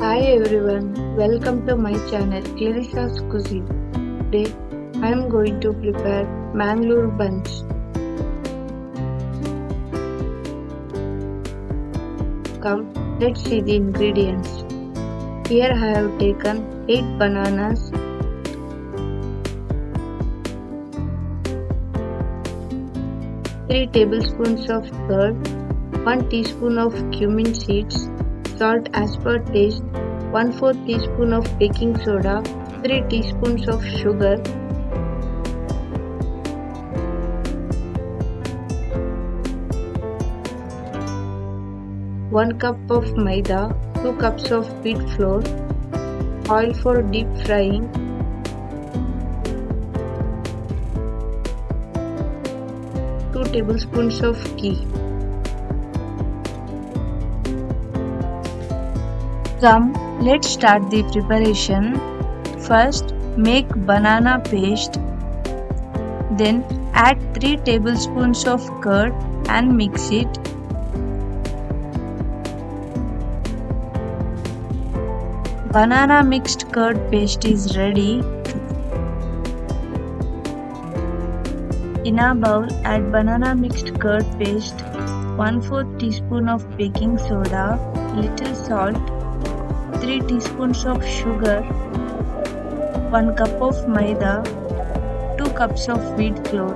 Hi everyone, welcome to my channel Clarissa's Cuisine. Today I am going to prepare Mangalore Buns. Come, let's see the ingredients. Here I have taken 8 bananas, 3 tablespoons of curd, 1 teaspoon of cumin seeds, salt as per taste, 1/4 teaspoon of baking soda, 3 teaspoons of sugar, 1 cup of maida, 2 cups of wheat flour, oil for deep frying, two tablespoons of ghee. Come, let's start the preparation. First, make banana paste. Then add 3 tablespoons of curd and mix it. Banana mixed curd paste is ready. In a bowl, add banana mixed curd paste, 1/4 teaspoon of baking soda, little salt, 3 teaspoons of sugar, 1 cup of maida, 2 cups of wheat flour.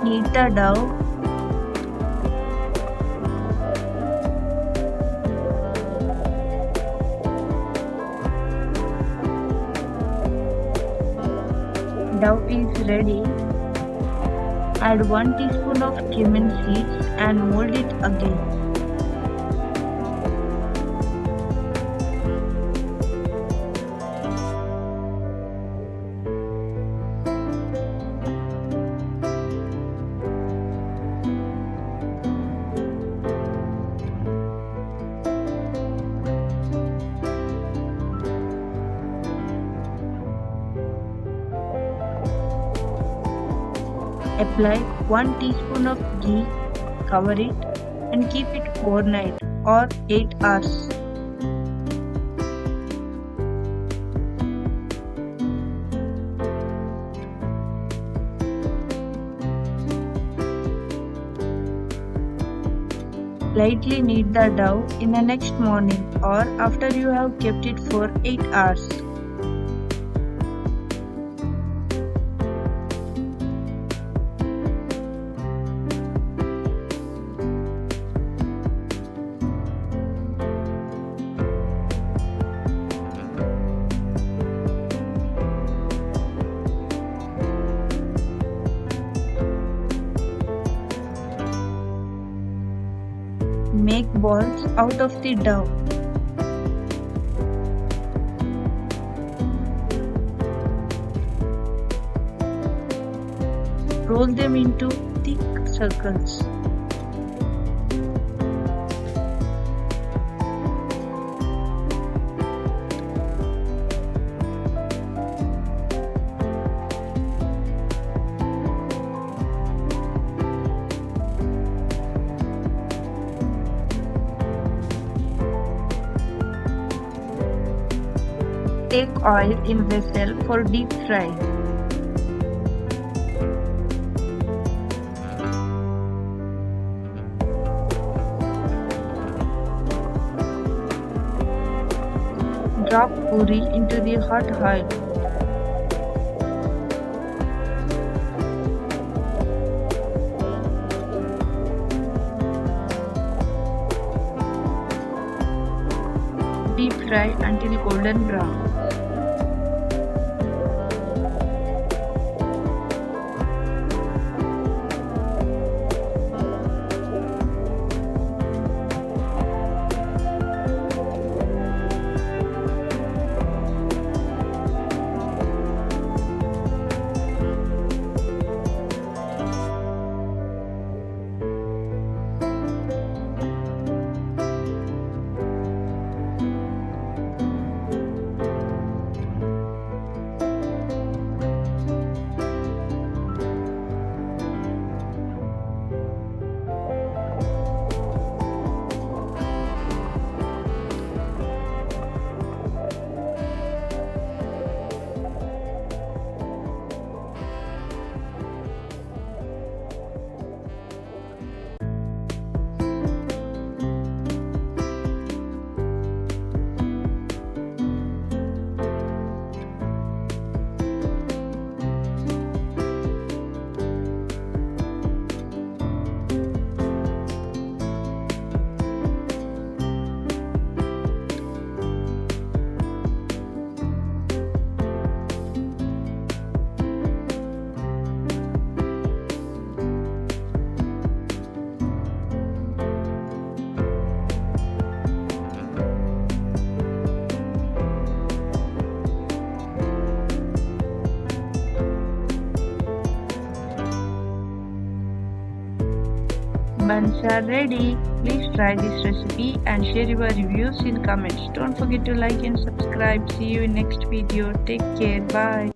Knead the dough. Dough is ready. Add 1 teaspoon of cumin seeds and mold it again. Apply 1 teaspoon of ghee, cover it and keep it overnight or 8 hours. Lightly knead the dough in the next morning or after you have kept it for 8 hours. Make balls out of the dough. Roll them into thick circles. Take oil in vessel for deep fry. Drop poori into the hot oil. Deep fry until golden brown. Buns are ready. Please try this recipe and share your reviews in comments. Don't forget to like and subscribe. See you in next video. Take care. Bye.